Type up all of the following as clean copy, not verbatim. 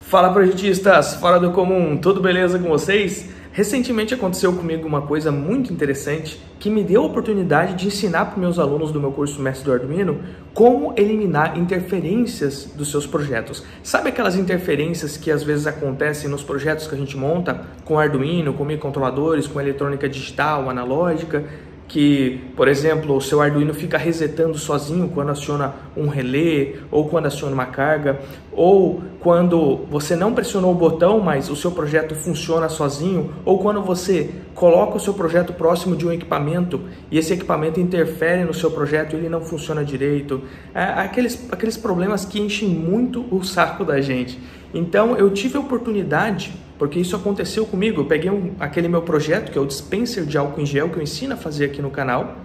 Fala projetistas, fora do comum, tudo beleza com vocês? Recentemente aconteceu comigo uma coisa muito interessante que me deu a oportunidade de ensinar para os meus alunos do meu curso Mestre do Arduino como eliminar interferências dos seus projetos. Sabe aquelas interferências que às vezes acontecem nos projetos que a gente monta com Arduino, com microcontroladores, com eletrônica digital, analógica? Que, por exemplo, o seu Arduino fica resetando sozinho quando aciona um relé, ou quando aciona uma carga, ou quando você não pressionou o botão, mas o seu projeto funciona sozinho, ou quando você coloca o seu projeto próximo de um equipamento e esse equipamento interfere no seu projeto e ele não funciona direito. Aqueles problemas que enchem muito o saco da gente. Então eu tive a oportunidade, porque isso aconteceu comigo, eu peguei aquele meu projeto, que é o dispenser de álcool em gel, que eu ensino a fazer aqui no canal,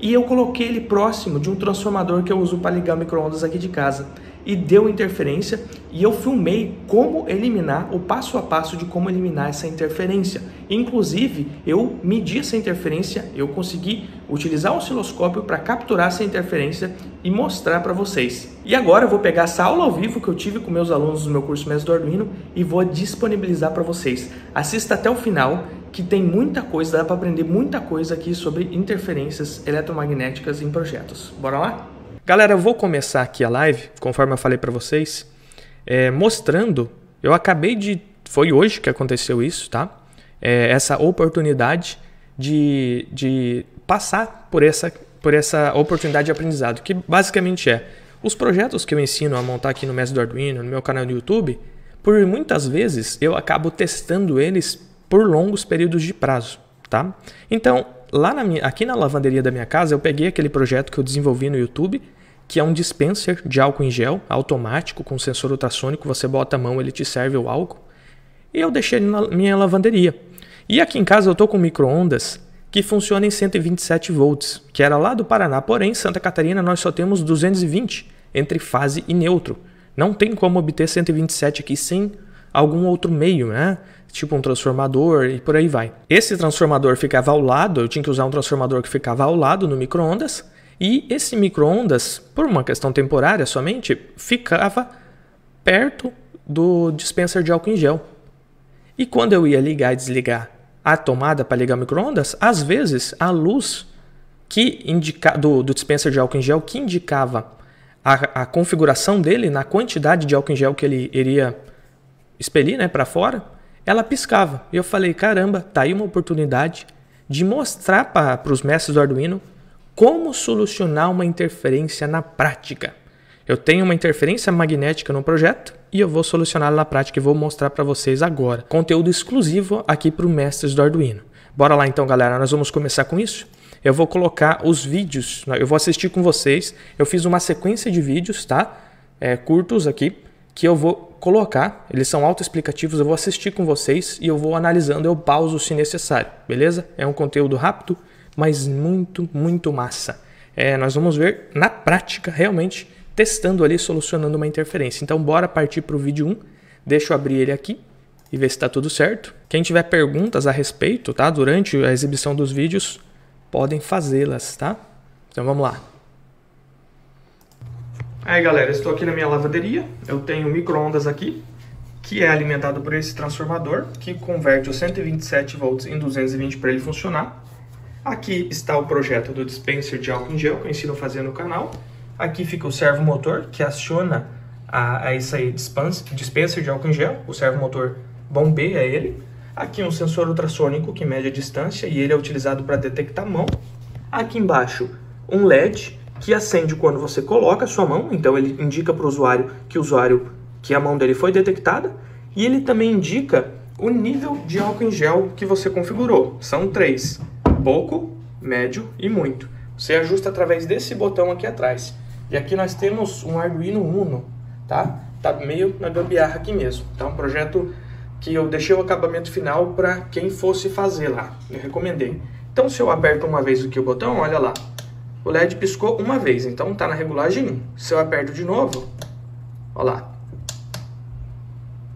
e eu coloquei ele próximo de um transformador que eu uso para ligar micro-ondas aqui de casa. E deu interferência, e eu filmei como eliminar, o passo a passo de como eliminar essa interferência. Inclusive, eu medi essa interferência, eu consegui utilizar o osciloscópio para capturar essa interferência e mostrar para vocês. E agora eu vou pegar essa aula ao vivo que eu tive com meus alunos do meu curso Mestre do Arduino e vou disponibilizar para vocês. Assista até o final, que tem muita coisa, dá para aprender muita coisa aqui sobre interferências eletromagnéticas em projetos. Bora lá? Galera, eu vou começar aqui a live, conforme eu falei para vocês, mostrando, foi hoje que aconteceu isso, tá? Essa oportunidade de passar por essa oportunidade de aprendizado, que basicamente os projetos que eu ensino a montar aqui no Mestre do Arduino, no meu canal no YouTube, por muitas vezes eu acabo testando eles por longos períodos de prazo, tá? Então, aqui na lavanderia da minha casa, eu peguei aquele projeto que eu desenvolvi no YouTube, que é um dispenser de álcool em gel automático com sensor ultrassônico. Você bota a mão, ele te serve o álcool. E eu deixei ele na minha lavanderia. E aqui em casa eu estou com micro-ondas que funciona em 127 volts, que era lá do Paraná. Porém, em Santa Catarina nós só temos 220 entre fase e neutro. Não tem como obter 127 aqui sem algum outro meio, né? Tipo um transformador e por aí vai. Esse transformador ficava ao lado, eu tinha que usar um transformador que ficava ao lado no micro-ondas, e esse micro-ondas, por uma questão temporária somente, ficava perto do dispenser de álcool em gel. E quando eu ia ligar e desligar a tomada para ligar o micro-ondas, às vezes a luz do dispenser de álcool em gel que indicava a configuração dele na quantidade de álcool em gel que ele iria expelir, né, para fora, ela piscava. E eu falei, caramba, tá aí uma oportunidade de mostrar para os mestres do Arduino como solucionar uma interferência na prática. Eu tenho uma interferência magnética no projeto e eu vou solucioná-la na prática e vou mostrar para vocês agora. Conteúdo exclusivo aqui para os mestres do Arduino. Bora lá então, galera, nós vamos começar com isso. Eu vou colocar os vídeos, eu vou assistir com vocês. Eu fiz uma sequência de vídeos, tá? Curtos aqui, que eu vou colocar, eles são autoexplicativos, eu vou assistir com vocês e eu vou analisando, eu pauso se necessário, beleza? É um conteúdo rápido, mas muito, muito massa. Nós vamos ver na prática, realmente, testando ali, solucionando uma interferência. Então, bora partir para o vídeo 1. Deixa eu abrir ele aqui e ver se está tudo certo. Quem tiver perguntas a respeito, tá? Durante a exibição dos vídeos, podem fazê-las, tá? Então, vamos lá. Aí galera, estou aqui na minha lavanderia, eu tenho micro-ondas aqui, que é alimentado por esse transformador, que converte os 127 volts em 220 para ele funcionar. Aqui está o projeto do dispenser de álcool em gel, que eu ensino a fazer no canal. Aqui fica o servomotor, que aciona esse dispenser de álcool em gel, o servomotor bombeia ele. Aqui um sensor ultrassônico, que mede a distância, e ele é utilizado para detectar a mão. Aqui embaixo um LED, que acende quando você coloca a sua mão, então ele indica para o usuário que a mão dele foi detectada, e ele também indica o nível de álcool em gel que você configurou. São 3, pouco, médio e muito. Você ajusta através desse botão aqui atrás. E aqui nós temos um Arduino Uno, tá? Tá meio na gambiarra aqui mesmo. Tá um projeto que eu deixei o acabamento final para quem fosse fazer lá, eu recomendei. Então se eu aperto uma vez aqui o botão, olha lá, o LED piscou uma vez, então está na regulagem 1. Se eu aperto de novo, olha lá,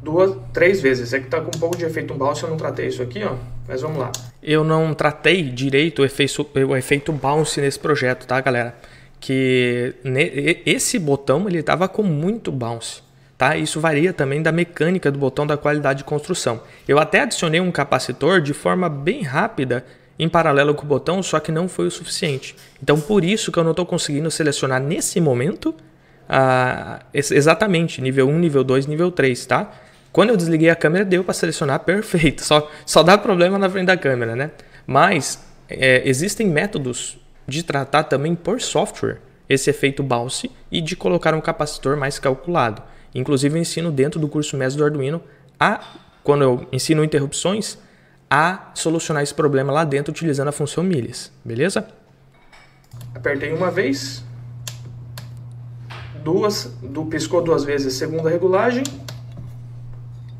2, 3 vezes. É que está com um pouco de efeito bounce, eu não tratei isso aqui, ó. Mas vamos lá. Eu não tratei direito o efeito bounce nesse projeto, tá, galera? Que esse botão, ele tava com muito bounce. tá? Isso varia também da mecânica do botão, da qualidade de construção. Eu até adicionei um capacitor de forma bem rápida em paralelo com o botão, só que não foi o suficiente. Então por isso que eu não estou conseguindo selecionar nesse momento exatamente nível 1, nível 2, nível 3, tá? Quando eu desliguei a câmera deu para selecionar perfeito, só dá problema na frente da câmera, né? Mas existem métodos de tratar também por software esse efeito bounce e de colocar um capacitor mais calculado. Inclusive eu ensino dentro do curso Mestre do Arduino, quando eu ensino interrupções, a solucionar esse problema lá dentro utilizando a função milhas, beleza? Apertei uma vez, piscou 2 vezes segunda regulagem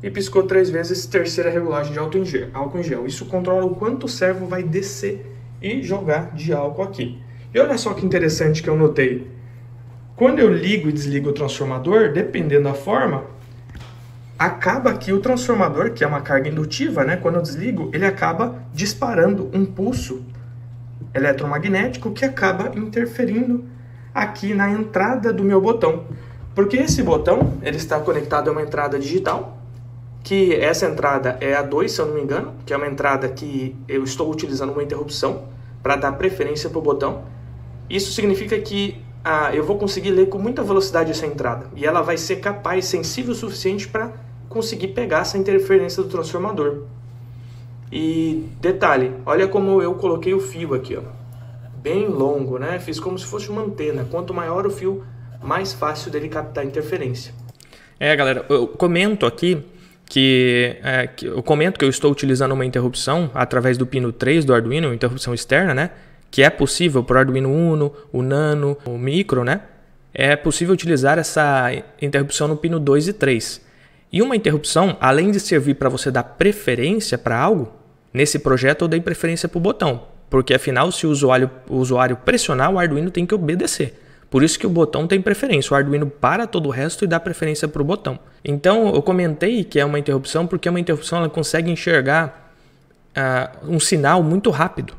e piscou 3 vezes terceira regulagem de álcool em gel. Isso controla o quanto o servo vai descer e jogar de álcool aqui. E olha só que interessante que eu notei. Quando eu ligo e desligo o transformador, dependendo da forma, acaba que o transformador, que é uma carga indutiva, né? Quando eu desligo, ele acaba disparando um pulso eletromagnético que acaba interferindo aqui na entrada do meu botão. Porque esse botão, ele está conectado a uma entrada digital, que essa entrada é a 2, se eu não me engano, que é uma entrada que eu estou utilizando uma interrupção para dar preferência para o botão. Isso significa que eu vou conseguir ler com muita velocidade essa entrada, e ela vai ser capaz, sensível o suficiente para conseguir pegar essa interferência do transformador. E detalhe, olha como eu coloquei o fio aqui, ó, bem longo, né? Fiz como se fosse uma antena. Quanto maior o fio, mais fácil dele captar interferência. Galera, eu comento aqui que eu estou utilizando uma interrupção através do pino 3 do Arduino, uma interrupção externa, né? Que é possível para o Arduino Uno, o Nano, o Micro, né? É possível utilizar essa interrupção no pino 2 e 3. E uma interrupção, além de servir para você dar preferência para algo, nesse projeto eu dei preferência para o botão, porque afinal se o usuário pressionar, o Arduino tem que obedecer. Por isso que o botão tem preferência, o Arduino para todo o resto e dá preferência para o botão. Então eu comentei que é uma interrupção porque uma interrupção ela consegue enxergar um sinal muito rápido.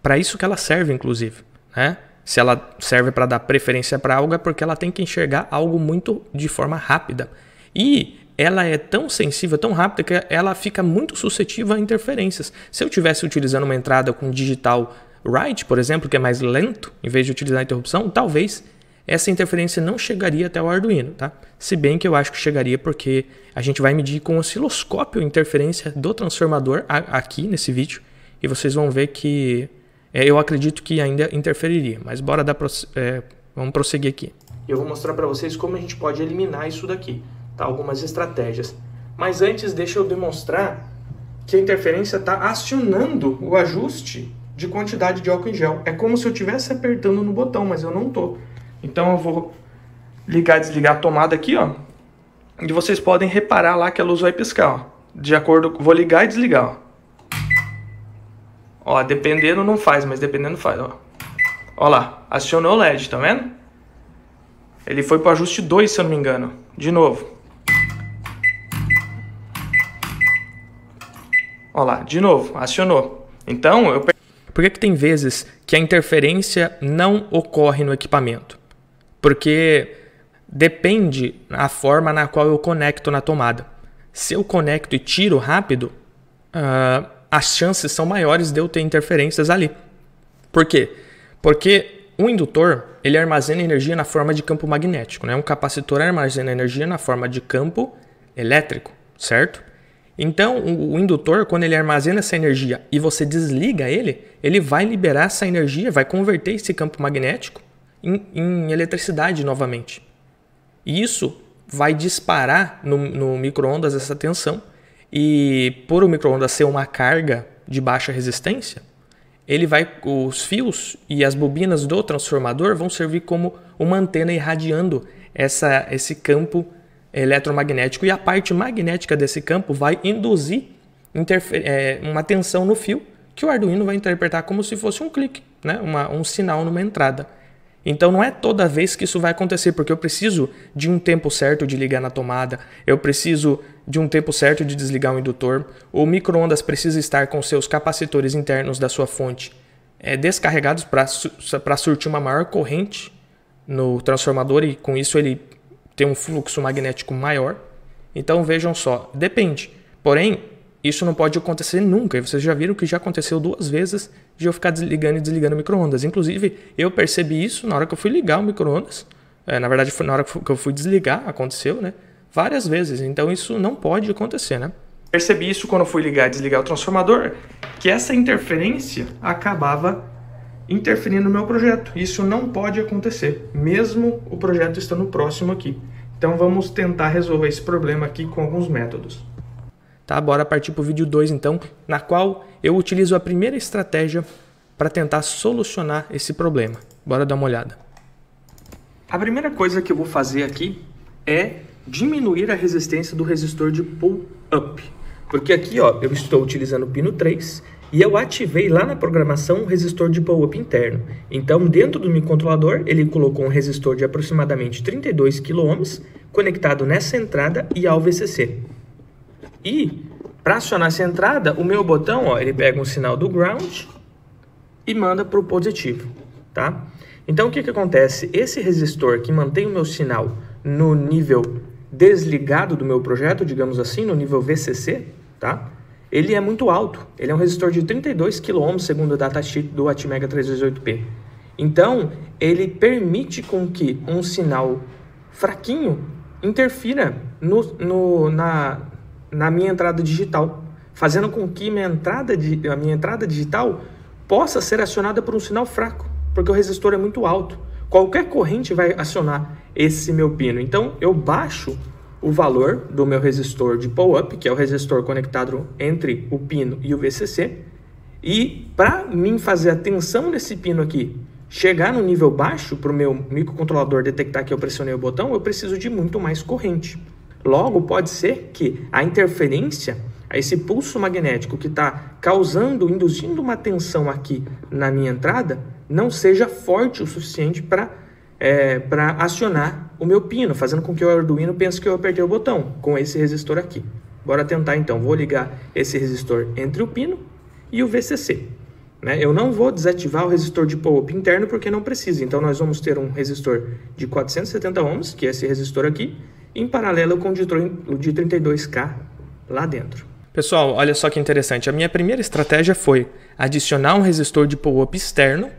Para isso que ela serve, inclusive, né? Se ela serve para dar preferência para algo é porque ela tem que enxergar algo muito de forma rápida. E ela é tão sensível, tão rápida, que ela fica muito suscetível a interferências. Se eu estivesse utilizando uma entrada com digital write, por exemplo, que é mais lento, em vez de utilizar a interrupção, talvez essa interferência não chegaria até o Arduino, tá? Se bem que eu acho que chegaria porque a gente vai medir com o osciloscópio a interferência do transformador aqui nesse vídeo, e vocês vão ver que eu acredito que ainda interferiria, mas bora vamos prosseguir aqui. Eu vou mostrar para vocês como a gente pode eliminar isso daqui, tá? Algumas estratégias. Mas antes, deixa eu demonstrar que a interferência está acionando o ajuste de quantidade de álcool em gel. É como se eu estivesse apertando no botão, mas eu não tô. Então eu vou ligar e desligar a tomada aqui, ó. E vocês podem reparar lá que a luz vai piscar, ó. De acordo, vou ligar e desligar, ó. Ó, dependendo não faz, mas dependendo faz, ó. Ó lá, acionou o LED, tá vendo? Ele foi pro ajuste 2, se eu não me engano. De novo. Ó lá, de novo, acionou. Então, por que tem vezes que a interferência não ocorre no equipamento? Porque depende da forma na qual eu conecto na tomada. Se eu conecto e tiro rápido, as chances são maiores de eu ter interferências ali. Por quê? Porque o indutor ele armazena energia na forma de campo magnético, né? Um capacitor armazena energia na forma de campo elétrico, certo? Então, o indutor, quando ele armazena essa energia e você desliga ele vai liberar essa energia, vai converter esse campo magnético em eletricidade novamente. E isso vai disparar no micro-ondas essa tensão. E por o micro-ondas ser uma carga de baixa resistência, os fios e as bobinas do transformador vão servir como uma antena irradiando esse campo eletromagnético, e a parte magnética desse campo vai induzir uma tensão no fio que o Arduino vai interpretar como se fosse um clique, né? Um sinal numa entrada. Então não é toda vez que isso vai acontecer, porque eu preciso de um tempo certo de ligar na tomada, eu preciso de um tempo certo de desligar o indutor, o micro-ondas precisa estar com seus capacitores internos da sua fonte descarregados para surtir uma maior corrente no transformador, e com isso ele ter um fluxo magnético maior. Então vejam só, depende. Porém, isso não pode acontecer nunca. E vocês já viram que já aconteceu 2 vezes de eu ficar desligando e desligando o micro-ondas. Inclusive, eu percebi isso na hora que eu fui ligar o micro-ondas. Na verdade, foi na hora que eu fui desligar, aconteceu, né? Várias vezes. Então isso não pode acontecer, né? Percebi isso quando eu fui ligar e desligar o transformador, que essa interferência acabava interferindo no meu projeto. Isso não pode acontecer, mesmo o projeto estando próximo aqui. Então vamos tentar resolver esse problema aqui com alguns métodos. Tá, bora partir para o vídeo 2 então, na qual eu utilizo a primeira estratégia para tentar solucionar esse problema. Bora dar uma olhada. A primeira coisa que eu vou fazer aqui é diminuir a resistência do resistor de pull-up. Porque aqui, ó, eu estou utilizando o pino 3 e eu ativei lá na programação um resistor de pull-up interno. Então, dentro do microcontrolador, ele colocou um resistor de aproximadamente 32 kΩ conectado nessa entrada e ao VCC. E, para acionar essa entrada, o meu botão, ó, ele pega um sinal do ground e manda para o positivo, tá? Então, o que acontece? Esse resistor que mantém o meu sinal no nível desligado do meu projeto, digamos assim, no nível VCC, tá? Ele é muito alto. Ele é um resistor de 32 kΩ, segundo o datasheet do Atmega 328P. Então, ele permite com que um sinal fraquinho interfira na minha entrada digital, fazendo com que a minha entrada digital possa ser acionada por um sinal fraco, porque o resistor é muito alto. Qualquer corrente vai acionar esse meu pino. Então, eu baixo o valor do meu resistor de pull-up, que é o resistor conectado entre o pino e o VCC. E para mim fazer a tensão desse pino aqui chegar no nível baixo, para o meu microcontrolador detectar que eu pressionei o botão, eu preciso de muito mais corrente. Logo, pode ser que a interferência, esse pulso magnético que está induzindo uma tensão aqui na minha entrada, não seja forte o suficiente para acionar o meu pino, fazendo com que o Arduino pense que eu apertei o botão com esse resistor aqui. Bora tentar então. Vou ligar esse resistor entre o pino e o VCC. Né? Eu não vou desativar o resistor de pull-up interno porque não precisa. Então nós vamos ter um resistor de 470 ohms, que é esse resistor aqui, em paralelo com o de 32K lá dentro. Pessoal, olha só que interessante. A minha primeira estratégia foi adicionar um resistor de pull-up externo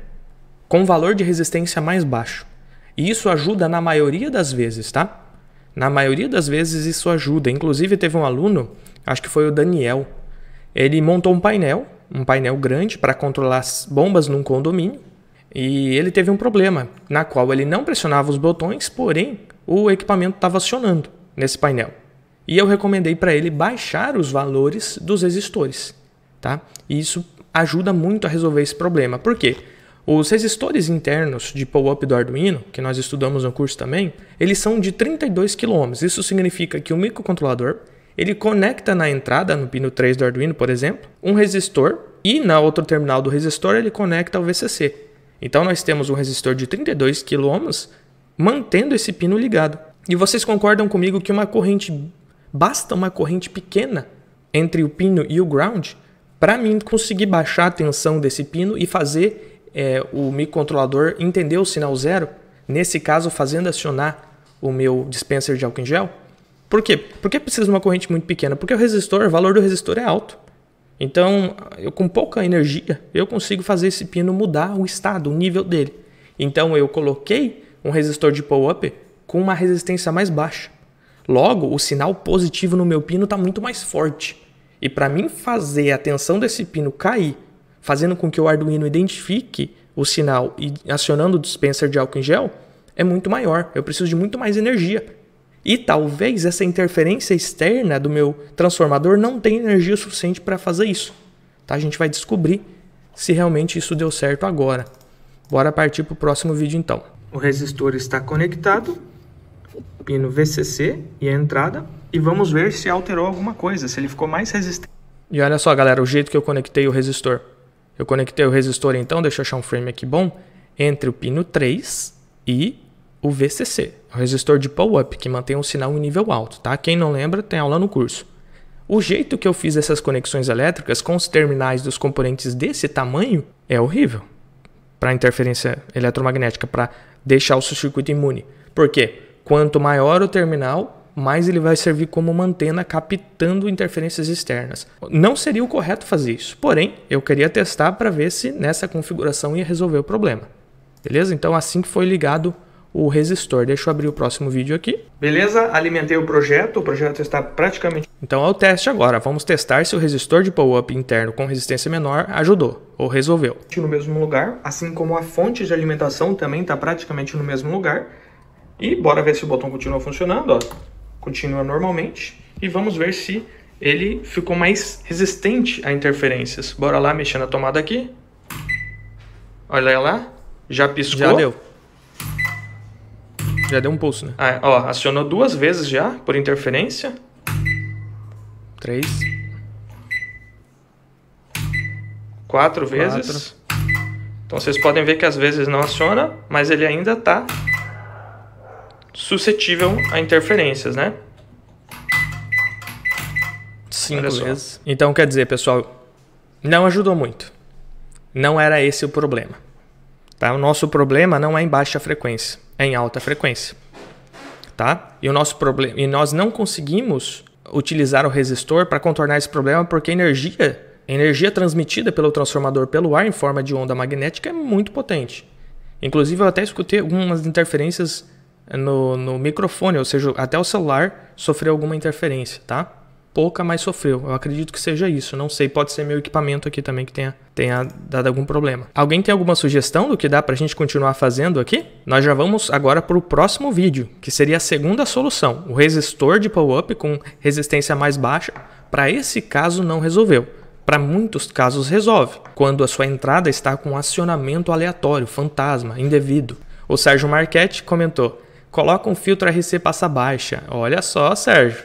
com valor de resistência mais baixo. E isso ajuda na maioria das vezes, tá? Na maioria das vezes isso ajuda. Inclusive teve um aluno, acho que foi o Daniel, ele montou um painel grande para controlar as bombas num condomínio. E ele teve um problema, na qual ele não pressionava os botões, porém o equipamento estava acionando nesse painel. E eu recomendei para ele baixar os valores dos resistores, tá? E isso ajuda muito a resolver esse problema. Por quê? Os resistores internos de pull-up do Arduino, que nós estudamos no curso também, eles são de 32 kΩ. Isso significa que o microcontrolador, ele conecta na entrada, no pino 3 do Arduino, por exemplo, um resistor e na outra terminal do resistor ele conecta ao VCC. Então nós temos um resistor de 32 kΩ mantendo esse pino ligado. E vocês concordam comigo que basta uma corrente pequena entre o pino e o ground para mim conseguir baixar a tensão desse pino e fazer o microcontrolador entender o sinal zero, nesse caso fazendo acionar o meu dispenser de álcool em gel? Por quê? Porque precisa de uma corrente muito pequena? Porque o valor do resistor é alto. Então, com pouca energia, eu consigo fazer esse pino mudar o estado, o nível dele. Então, eu coloquei um resistor de pull-up com uma resistência mais baixa. Logo, o sinal positivo no meu pino está muito mais forte. E para mim fazer a tensão desse pino cair, fazendo com que o Arduino identifique o sinal e acionando o dispenser de álcool em gel, é muito maior. Eu preciso de muito mais energia. E talvez essa interferência externa do meu transformador não tenha energia suficiente para fazer isso. Tá? A gente vai descobrir se realmente isso deu certo agora. Bora partir para o próximo vídeo então. O resistor está conectado, pino VCC e a entrada, e vamos ver se alterou alguma coisa, se ele ficou mais resistente. E olha só, galera, o jeito que eu conectei o resistor. Eu conectei o resistor então, deixa eu achar um frame aqui bom, entre o pino 3 e o VCC, o resistor de pull-up, que mantém um sinal em nível alto, tá? Quem não lembra, tem aula no curso. O jeito que eu fiz essas conexões elétricas com os terminais dos componentes desse tamanho é horrível para interferência eletromagnética, para deixar o seu circuito imune. Por quê? Quanto maior o terminal, mais ele vai servir como uma antena captando interferências externas. Não seria o correto fazer isso, porém, eu queria testar para ver se nessa configuração ia resolver o problema. Beleza? Então, assim que foi ligado o resistor. Deixa eu abrir o próximo vídeo aqui. Beleza, alimentei o projeto está praticamente... Então é o teste agora, vamos testar se o resistor de pull-up interno com resistência menor ajudou ou resolveu. No mesmo lugar, assim como a fonte de alimentação também está praticamente no mesmo lugar. E bora ver se o botão continua funcionando, ó. Continua normalmente. E vamos ver se ele ficou mais resistente a interferências. Bora lá mexer na tomada aqui. Olha lá, já piscou. Já deu. Já deu um pulso, né? Ah, ó, acionou 2 vezes já, por interferência. 3. 4 vezes. Então vocês podem ver que às vezes não aciona, mas ele ainda está suscetível a interferências, né? 5 vezes. Então quer dizer, pessoal, não ajudou muito. Não era esse o problema. Tá? O nosso problema não é em baixa frequência, é em alta frequência. Tá? E o nosso problema, e nós não conseguimos utilizar o resistor para contornar esse problema porque a energia transmitida pelo transformador pelo ar em forma de onda magnética é muito potente. Inclusive eu até escutei algumas interferências no microfone, ou seja, até o celular sofreu alguma interferência, tá? Pouca, mas sofreu. Eu acredito que seja isso. Não sei, pode ser meu equipamento aqui também que tenha dado algum problema. Alguém tem alguma sugestão do que dá pra gente continuar fazendo aqui? Nós já vamos agora para o próximo vídeo, que seria a segunda solução. O resistor de pull-up com resistência mais baixa. Para esse caso não resolveu. Para muitos casos resolve, quando a sua entrada está com acionamento aleatório, fantasma, indevido. O Sérgio Marchetti comentou: coloca um filtro RC passa baixa. Olha só, Sérgio.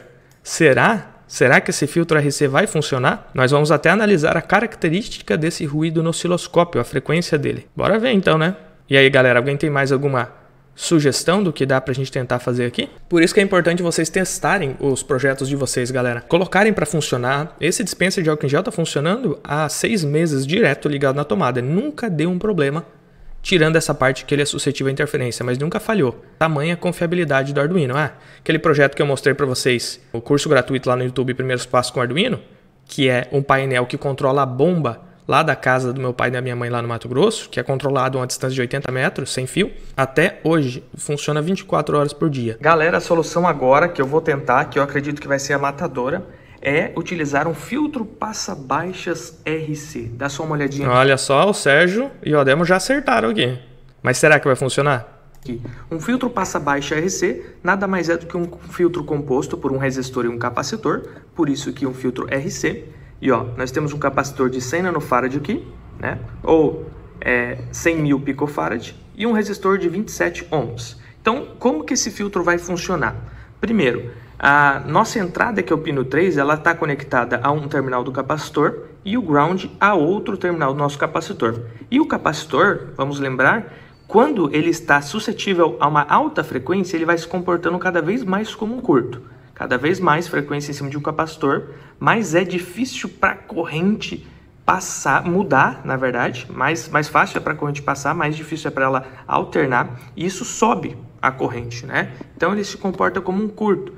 Será que esse filtro RC vai funcionar? Nós vamos até analisar a característica desse ruído no osciloscópio, a frequência dele. Bora ver então, né? E aí, galera, alguém tem mais alguma sugestão do que dá pra gente tentar fazer aqui? Por isso que é importante vocês testarem os projetos de vocês, galera. Colocarem para funcionar. Esse dispenser de álcool em gel tá funcionando há 6 meses direto ligado na tomada. Nunca deu um problema, tirando essa parte que ele é suscetível à interferência, mas nunca falhou. Tamanha confiabilidade do Arduino. Aquele projeto que eu mostrei para vocês, o curso gratuito lá no YouTube, Primeiros Passos com Arduino, que é um painel que controla a bomba lá da casa do meu pai e da minha mãe lá no Mato Grosso, que é controlado a uma distância de 80 metros, sem fio, até hoje funciona 24 horas por dia. Galera, a solução agora que eu vou tentar, que eu acredito que vai ser a matadora, é utilizar um filtro passa-baixas RC. Dá só uma olhadinha. Olha só, o Sérgio e o Ademo já acertaram aqui. Mas será que vai funcionar? Um filtro passa-baixa RC nada mais é do que um filtro composto por um resistor e um capacitor, por isso que um filtro RC. E ó, nós temos um capacitor de 100 nanofarad aqui, né? Ou 100.000 picofarad, e um resistor de 27 ohms. Então, como que esse filtro vai funcionar? Primeiro, a nossa entrada, que é o pino 3, ela está conectada a um terminal do capacitor e o ground a outro terminal do nosso capacitor. E o capacitor, vamos lembrar, quando ele está suscetível a uma alta frequência, ele vai se comportando cada vez mais como um curto. Cada vez mais frequência em cima de um capacitor, mais é difícil para a corrente passar, mudar, na verdade. Mais fácil é para a corrente passar, mais difícil é para ela alternar. E isso sobe a corrente, né? Então ele se comporta como um curto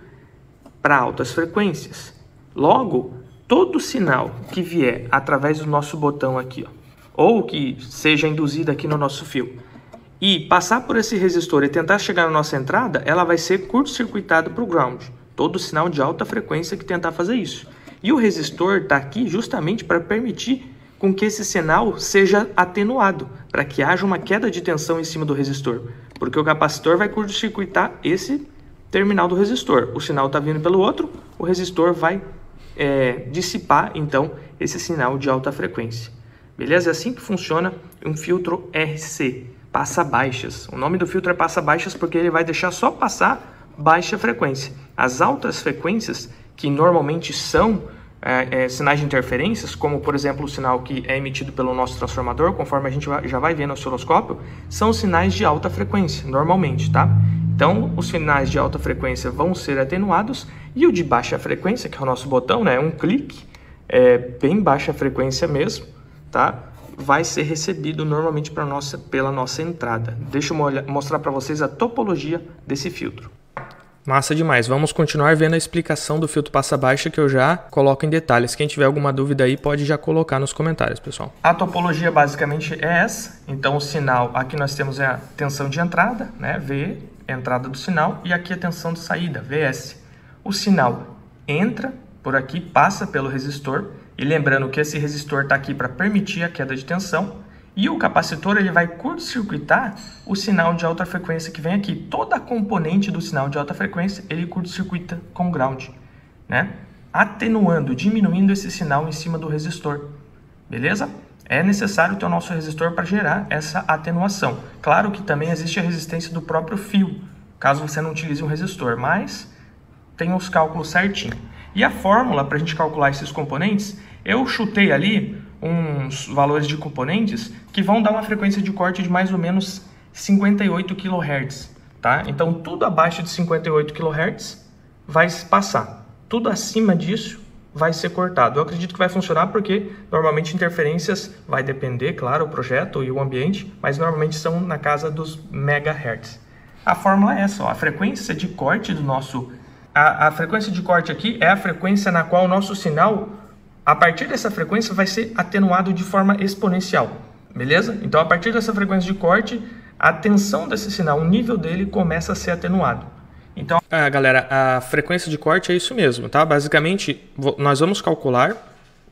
para altas frequências. Logo, todo sinal que vier através do nosso botão aqui, ó, ou que seja induzido aqui no nosso fio, e passar por esse resistor e tentar chegar na nossa entrada, ela vai ser curto-circuitada para o ground. Todo sinal de alta frequência que tentar fazer isso. E o resistor está aqui justamente para permitir com que esse sinal seja atenuado, para que haja uma queda de tensão em cima do resistor. Porque o capacitor vai curto-circuitar esse terminal do resistor. O sinal está vindo pelo outro, o resistor vai dissipar, então, esse sinal de alta frequência. Beleza? É assim que funciona um filtro RC, passa-baixas. O nome do filtro é passa-baixas porque ele vai deixar só passar baixa frequência. As altas frequências, que normalmente são sinais de interferências, como por exemplo o sinal que é emitido pelo nosso transformador, conforme a gente já vai ver no osciloscópio, são sinais de alta frequência, normalmente, tá? Então, os sinais de alta frequência vão ser atenuados e o de baixa frequência, que é o nosso botão, né, um clique, bem baixa frequência mesmo, tá? Vai ser recebido normalmente pela nossa entrada. Deixa eu mostrar para vocês a topologia desse filtro. Massa demais. Vamos continuar vendo a explicação do filtro passa baixa que eu já coloco em detalhes. Quem tiver alguma dúvida aí pode já colocar nos comentários, pessoal. A topologia basicamente é essa. Então o sinal, aqui nós temos a tensão de entrada, né? V, entrada do sinal, e aqui a tensão de saída, VS. O sinal entra por aqui, passa pelo resistor, e lembrando que esse resistor está aqui para permitir a queda de tensão. E o capacitor ele vai curto-circuitar o sinal de alta frequência que vem aqui. Toda a componente do sinal de alta frequência ele curto-circuita com ground, né? Atenuando, diminuindo esse sinal em cima do resistor, beleza? É necessário ter o nosso resistor para gerar essa atenuação. Claro que também existe a resistência do próprio fio, caso você não utilize um resistor, mas tem os cálculos certinho. E a fórmula para a gente calcular esses componentes, eu chutei ali uns valores de componentes que vão dar uma frequência de corte de mais ou menos 58 kHz, tá? Então tudo abaixo de 58 kHz vai passar, tudo acima disso vai ser cortado. Eu acredito que vai funcionar porque normalmente interferências vai depender, claro, o projeto e o ambiente, mas normalmente são na casa dos megahertz. A fórmula é essa, ó, a frequência de corte do nosso... A frequência de corte aqui é a frequência na qual o nosso sinal, a partir dessa frequência, vai ser atenuado de forma exponencial, beleza? Então, a partir dessa frequência de corte, a tensão desse sinal, o nível dele começa a ser atenuado. Então, galera, a frequência de corte é isso mesmo, tá? Basicamente, nós vamos calcular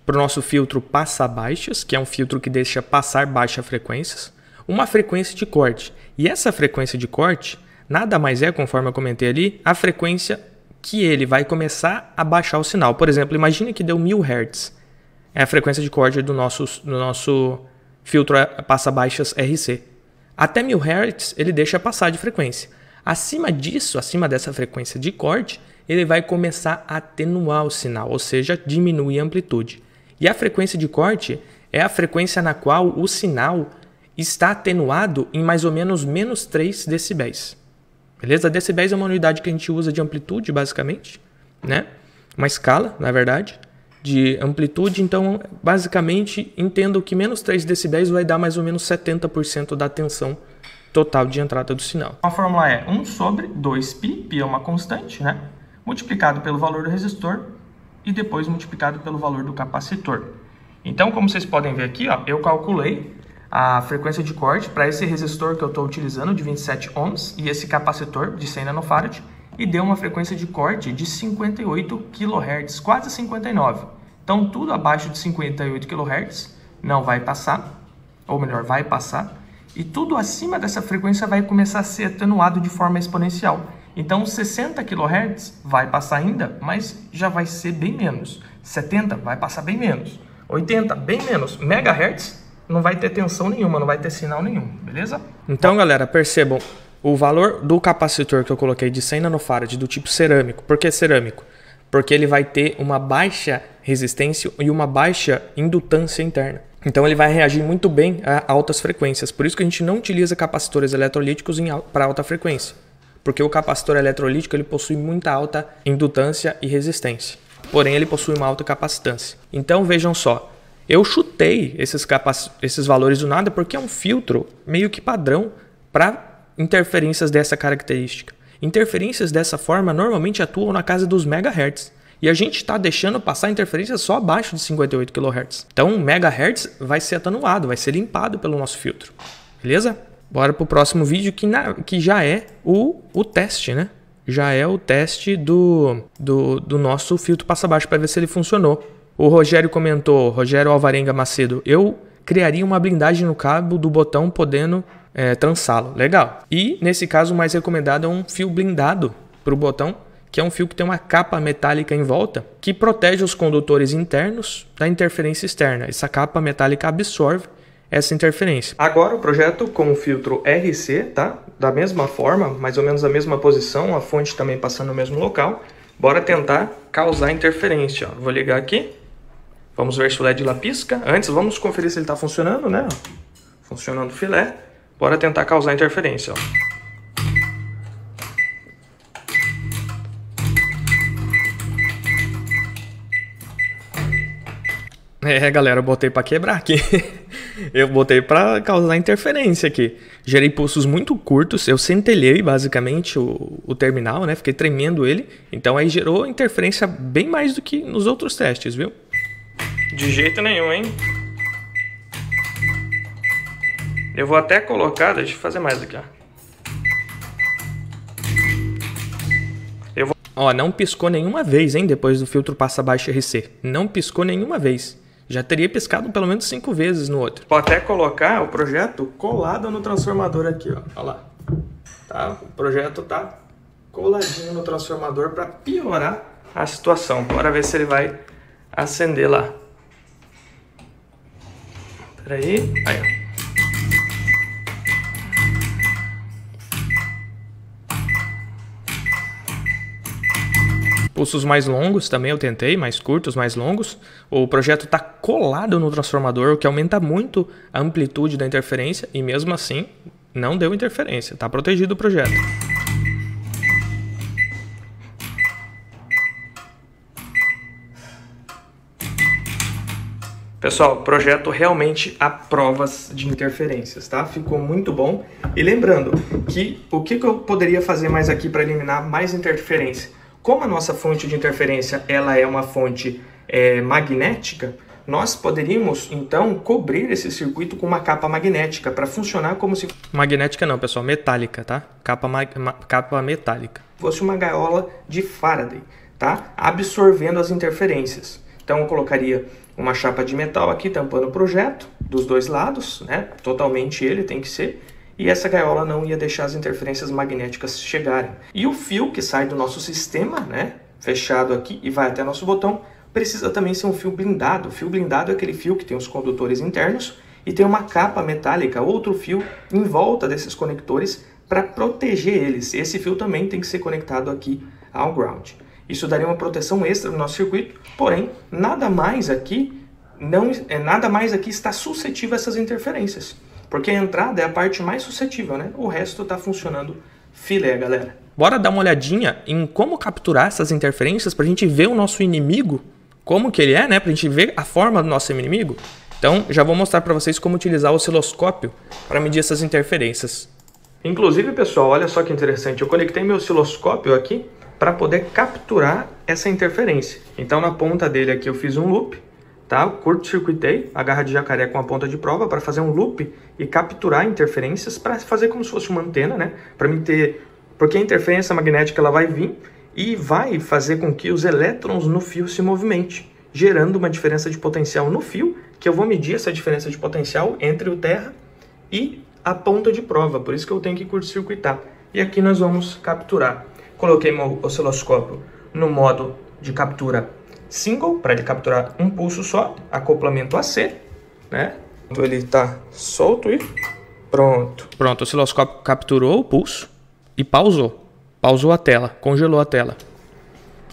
para o nosso filtro passa-baixas, que é um filtro que deixa passar baixas frequências, uma frequência de corte. E essa frequência de corte nada mais é, conforme eu comentei ali, a frequência que ele vai começar a baixar o sinal. Por exemplo, imagine que deu 1000 Hz. É a frequência de corte do nosso filtro passa-baixas RC. Até 1000 Hz ele deixa passar de frequência. Acima disso, acima dessa frequência de corte, ele vai começar a atenuar o sinal, ou seja, diminuir a amplitude. E a frequência de corte é a frequência na qual o sinal está atenuado em mais ou menos menos 3 decibéis. Beleza? Decibéis é uma unidade que a gente usa de amplitude, basicamente, né? Uma escala, na verdade, de amplitude. Então, basicamente, entendo que menos 3 decibéis vai dar mais ou menos 70% da tensão total de entrada do sinal. A fórmula é 1 sobre 2π, π é uma constante, né? Multiplicado pelo valor do resistor e depois multiplicado pelo valor do capacitor. Então, como vocês podem ver aqui, ó, eu calculei a frequência de corte para esse resistor que eu estou utilizando de 27 ohms e esse capacitor de 100 nanofarad e deu uma frequência de corte de 58 kHz, quase 59. Então tudo abaixo de 58 kHz não vai passar, ou melhor, vai passar, e tudo acima dessa frequência vai começar a ser atenuado de forma exponencial. Então 60 kHz vai passar ainda, mas já vai ser bem menos. 70 vai passar bem menos. 80 bem menos. Megahertz não vai ter tensão nenhuma, não vai ter sinal nenhum, beleza? Então, galera, percebam o valor do capacitor que eu coloquei de 100 nanofarad do tipo cerâmico. Por que cerâmico? Porque ele vai ter uma baixa resistência e uma baixa indutância interna. Então, ele vai reagir muito bem a altas frequências. Por isso que a gente não utiliza capacitores eletrolíticos para alta frequência. Porque o capacitor eletrolítico ele possui muita alta indutância e resistência. Porém, ele possui uma alta capacitância. Então, vejam só. Eu chutei esses valores do nada porque é um filtro meio que padrão para interferências dessa característica. Interferências dessa forma normalmente atuam na casa dos megahertz. E a gente está deixando passar interferência só abaixo de 58 kHz. Então, megahertz vai ser atenuado, vai ser limpado pelo nosso filtro. Beleza? Bora para o próximo vídeo que já é o teste, né? Já é o teste do nosso filtro passa-baixo para ver se ele funcionou. O Rogério comentou, Rogério Alvarenga Macedo, eu criaria uma blindagem no cabo do botão podendo trançá-lo. Legal. E, nesse caso, o mais recomendado é um fio blindado para o botão, que é um fio que tem uma capa metálica em volta, que protege os condutores internos da interferência externa. Essa capa metálica absorve essa interferência. Agora o projeto com o filtro RC, tá? Da mesma forma, mais ou menos a mesma posição, a fonte também passando no mesmo local. Bora tentar causar interferência. Ó. Vou ligar aqui. Vamos ver se o LED lá pisca. Antes, vamos conferir se ele está funcionando, né? Funcionando o filé. Bora tentar causar interferência. Ó. Galera, eu botei para quebrar aqui. Eu botei para causar interferência aqui. Gerei pulsos muito curtos, eu centelhei basicamente o terminal, né? Fiquei tremendo ele. Então aí gerou interferência bem mais do que nos outros testes, viu? De jeito nenhum, hein? Eu vou até colocar, deixa eu fazer mais aqui, ó. Ó, não piscou nenhuma vez, hein? Depois do filtro passa baixo RC. Não piscou nenhuma vez. Já teria piscado pelo menos 5 vezes no outro. Vou até colocar o projeto colado no transformador aqui, ó. Olha lá. Tá? O projeto tá coladinho no transformador para piorar a situação. Bora ver se ele vai acender lá. Pera aí. Aí, ó. Pulsos mais longos também eu tentei, mais curtos, mais longos. O projeto está colado no transformador, o que aumenta muito a amplitude da interferência e mesmo assim não deu interferência, está protegido o projeto. Pessoal, o projeto realmente há provas de interferências, tá? Ficou muito bom. E lembrando que o que eu poderia fazer mais aqui para eliminar mais interferência? Como a nossa fonte de interferência ela é uma fonte magnética, nós poderíamos então cobrir esse circuito com uma capa magnética para funcionar como se... Magnética não, pessoal, metálica, tá? Capa metálica. Fosse uma gaiola de Faraday, tá? Absorvendo as interferências. Então eu colocaria uma chapa de metal aqui tampando o projeto dos dois lados, né? Totalmente ele tem que ser. E essa gaiola não ia deixar as interferências magnéticas chegarem. E o fio que sai do nosso sistema, né, fechado aqui e vai até nosso botão, precisa também ser um fio blindado. O fio blindado é aquele fio que tem os condutores internos e tem uma capa metálica, outro fio em volta desses conectores para proteger eles. Esse fio também tem que ser conectado aqui ao ground. Isso daria uma proteção extra no nosso circuito, porém, nada mais aqui está suscetível a essas interferências. Porque a entrada é a parte mais suscetível, né? O resto está funcionando filé, galera. Bora dar uma olhadinha em como capturar essas interferências para a gente ver o nosso inimigo, como que ele é, né? Para a gente ver a forma do nosso inimigo. Então, já vou mostrar para vocês como utilizar o osciloscópio para medir essas interferências. Inclusive, pessoal, olha só que interessante. Eu conectei meu osciloscópio aqui para poder capturar essa interferência. Então, na ponta dele aqui eu fiz um loop. Tá? Curto-circuitei a garra de jacaré com a ponta de prova para fazer um loop e capturar interferências para fazer como se fosse uma antena, né? Para mim ter, porque a interferência magnética ela vai vir e vai fazer com que os elétrons no fio se movimentem, gerando uma diferença de potencial no fio, que eu vou medir essa diferença de potencial entre o terra e a ponta de prova, por isso que eu tenho que curto-circuitar. E aqui nós vamos capturar. Coloquei meu osciloscópio no modo de captura single, para ele capturar um pulso só, acoplamento AC, né? Então ele está solto e pronto. Pronto, o osciloscópio capturou o pulso e pausou. Pausou a tela, congelou a tela.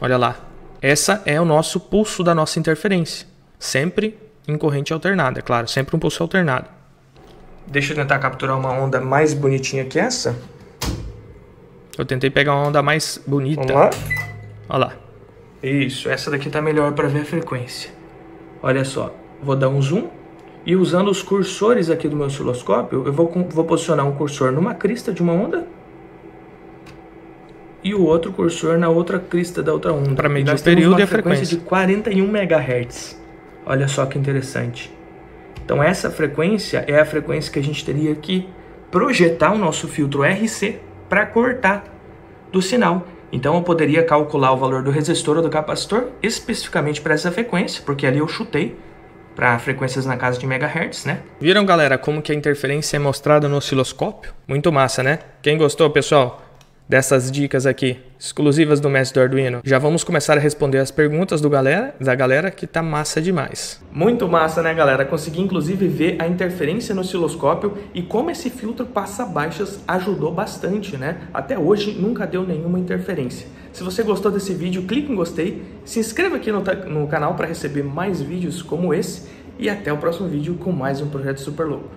Olha lá. Essa é o nosso pulso da nossa interferência. Sempre em corrente alternada, é claro, sempre um pulso alternado. Deixa eu tentar capturar uma onda mais bonitinha que essa. Eu tentei pegar uma onda mais bonita. Vamos lá. Olha lá. Isso, essa daqui tá melhor para ver a frequência. Olha só, vou dar um zoom e usando os cursores aqui do meu osciloscópio, eu vou posicionar um cursor numa crista de uma onda e o outro cursor na outra crista da outra onda. Para medir o período e a frequência de 41 MHz. Olha só que interessante. Então essa frequência é a frequência que a gente teria que projetar o nosso filtro RC para cortar do sinal. Então eu poderia calcular o valor do resistor ou do capacitor especificamente para essa frequência, porque ali eu chutei para frequências na casa de megahertz, né? Viram, galera, como que a interferência é mostrada no osciloscópio? Muito massa, né? Quem gostou, pessoal, dessas dicas aqui exclusivas do Mestre do Arduino, já vamos começar a responder as perguntas da galera que tá massa demais. Muito massa, né, galera? Consegui inclusive ver a interferência no osciloscópio e como esse filtro passa-baixas ajudou bastante, né? Até hoje nunca deu nenhuma interferência. Se você gostou desse vídeo, clique em gostei, se inscreva aqui no canal para receber mais vídeos como esse e até o próximo vídeo com mais um projeto super louco.